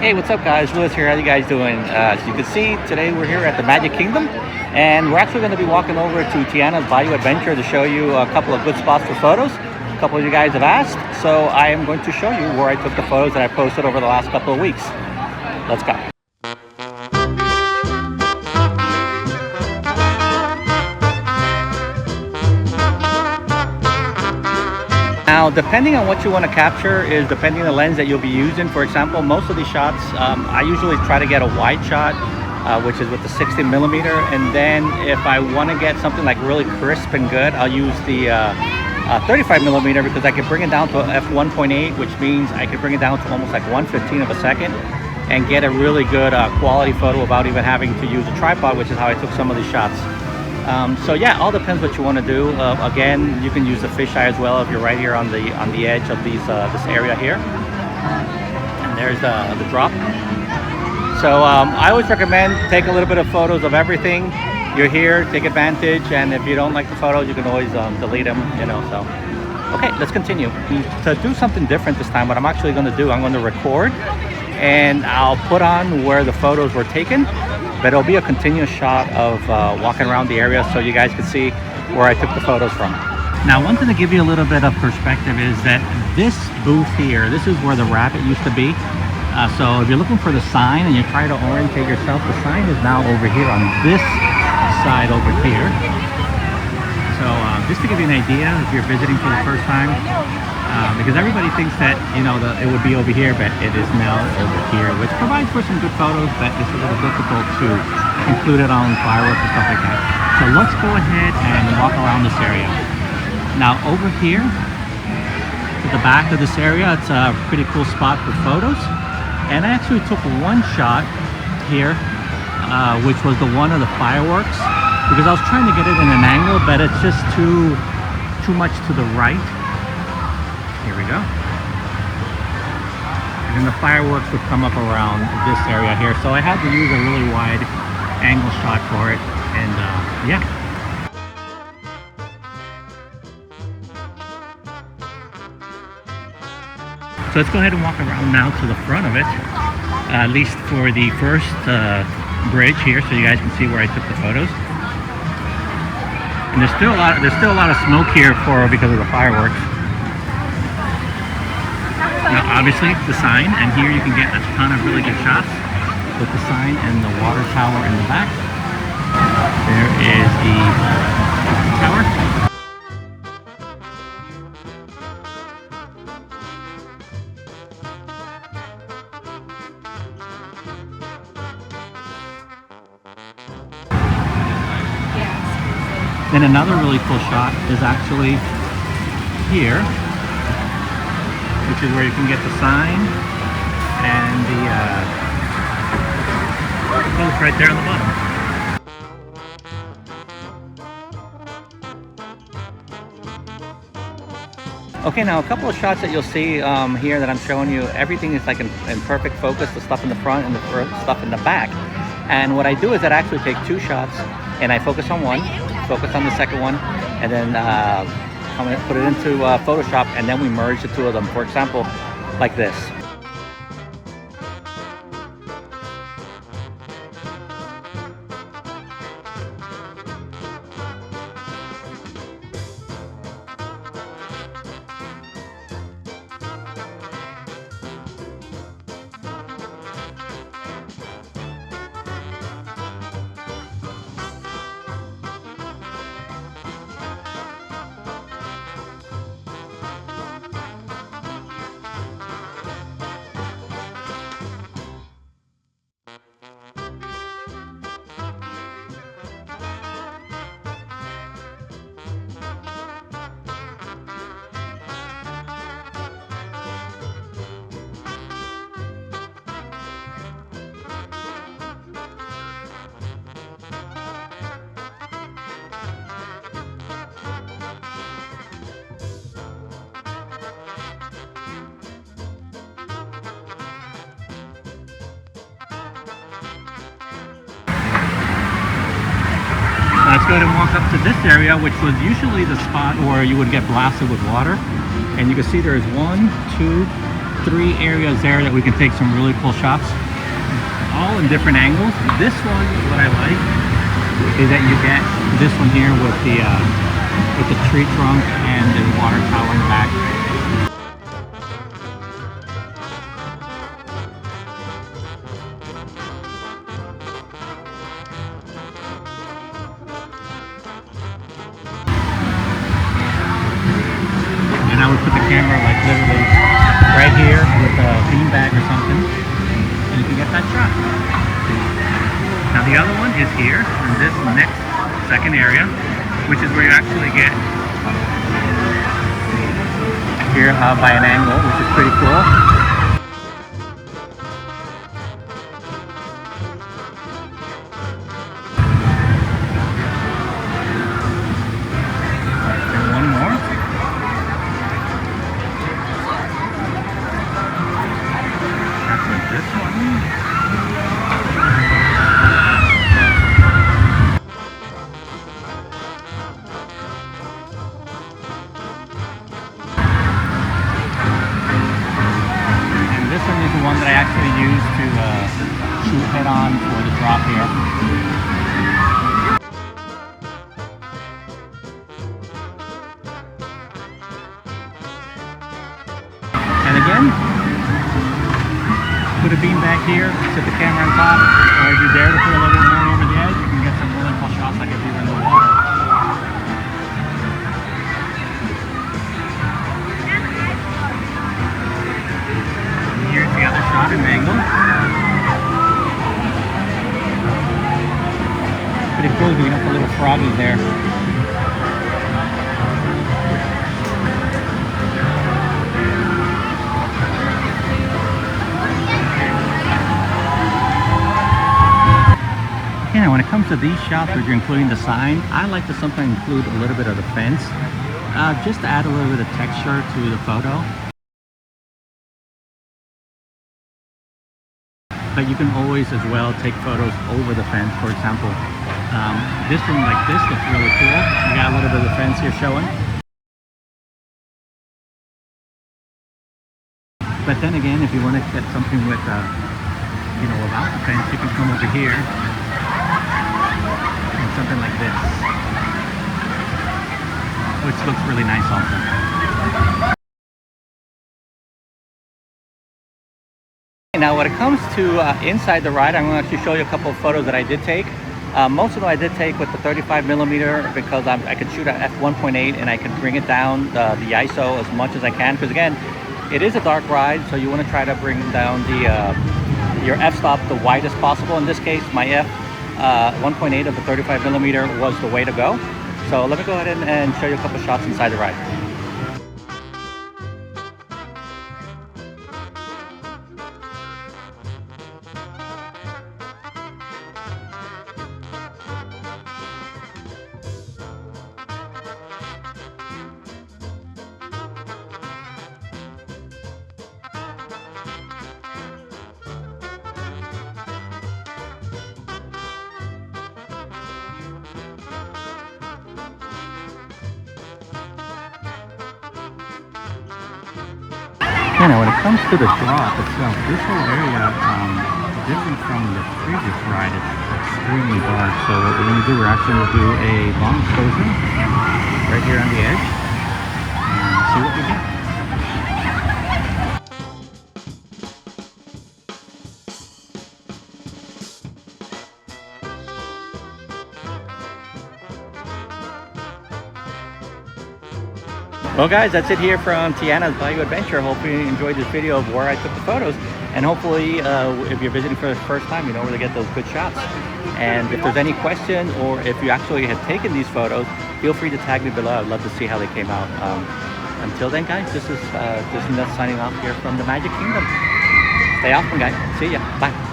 Hey, what's up guys? Lewis here. How you guys doing? As you can see, today we're here at the Magic Kingdom, and we're actually going to be walking over to Tiana's Bayou Adventure to show you a couple of good spots for photos. A couple of you guys have asked, so I am going to show you where I took the photos that I posted over the last couple of weeks. Let's go. Now, depending on what you want to capture is depending on the lens that you'll be using. For example, most of these shots, I usually try to get a wide shot, which is with the 60 millimeter. And then if I want to get something like really crisp and good, I'll use the 35 millimeter because I can bring it down to f1.8, which means I can bring it down to almost like 1/15 of a second and get a really good quality photo without even having to use a tripod, which is how I took some of these shots. So yeah, all depends what you want to do. Again, you can use the fisheye as well if you're right here on the edge of these this area here. And there's the drop. So I always recommend take a little bit of photos of everything. You're here, take advantage, and if you don't like the photos, you can always delete them. You know. So okay, let's continue. To do something different this time, what I'm actually going to do, I'm going to record, and I'll put on where the photos were taken. But it'll be a continuous shot of walking around the area so you guys can see where I took the photos from. Now, one thing to give you a little bit of perspective is that this booth here, this is where the rabbit used to be. So if you're looking for the sign and you try to orientate yourself, the sign is now over here on this side over here. So just to give you an idea, if you're visiting for the first time, because everybody thinks that, you know, it would be over here, but it is now over here, which provides for some good photos, but it's a little difficult to include it on fireworks and stuff like that. So let's go ahead and walk around this area. Now over here, to the back of this area, it's a pretty cool spot for photos. And I actually took one shot here, which was the one of the fireworks, because I was trying to get it in an angle, but it's just too much to the right. Here we go. And then the fireworks would come up around this area here. So I had to use a really wide angle shot for it. And yeah. So let's go ahead and walk around now to the front of it. At least for the first bridge here, so you guys can see where I took the photos. And there's still a lot of smoke here because of the fireworks. Now obviously the sign, and here you can get a ton of really good shots with the sign and the water tower in the back. There is the tower. Then another really cool shot is actually here, which is where you can get the sign and the post right there on the bottom. Okay, now a couple of shots that you'll see here that I'm showing you, everything is like in perfect focus, the stuff in the front and the stuff in the back. And what I do is that I actually take two shots and I focus on one, focus on the second one, and then I'm going to put it into Photoshop, and then we merge the two of them. For example, like this. Let's go ahead and walk up to this area, which was usually the spot where you would get blasted with water. And you can see there's 1, 2, 3 areas there that we can take some really cool shots, all in different angles. This one, what I like is that you get this one here with the tree trunk and the water tower in the back. And I would put the camera like literally right here with a beanbag or something, and you can get that shot. Now the other one is here in this next second area, which is where you actually get here by an angle, which is pretty cool. One that I actually use to shoot head on for the drop here. And again, put a beam back here, set the camera on top, or if you dare to put a little bit more over the edge, you can get some really cool shots like if you were in the water. Here's the other shot in angle. Pretty cool, we got the little froggies there. Yeah, when it comes to these shots where you're including the sign, I like to sometimes include a little bit of the fence, just to add a little bit of texture to the photo. But you can always as well take photos over the fence. For example, this one like this looks really cool. You got a little bit of the fence here showing. But then again, if you want to get something with, you know, without the fence, you can come over here and something like this, which looks really nice also. Now when it comes to inside the ride, I'm going to actually show you a couple of photos that I did take. Most of them I did take with the 35mm because I could shoot at f1.8 and I can bring it down the ISO as much as I can, because again, it is a dark ride, so you want to try to bring down your f-stop the widest possible. In this case, my f1.8 of the 35mm was the way to go. So let me go ahead and show you a couple of shots inside the ride. You know, when it comes to the drop itself, this whole area, different from the previous ride, it's extremely dark. So what we're going to do, we're actually going to do a long exposure right here on the edge and see what we get. Well guys, that's it here from Tiana's Bayou Adventure. Hopefully you enjoyed this video of where I took the photos, and hopefully if you're visiting for the first time, you know where to get those good shots. And if there's any question, or if you actually had taken these photos, feel free to tag me below. I'd love to see how they came out. Until then guys, this is Nuts signing off here from the Magic Kingdom. Stay awesome guys. See ya. Bye.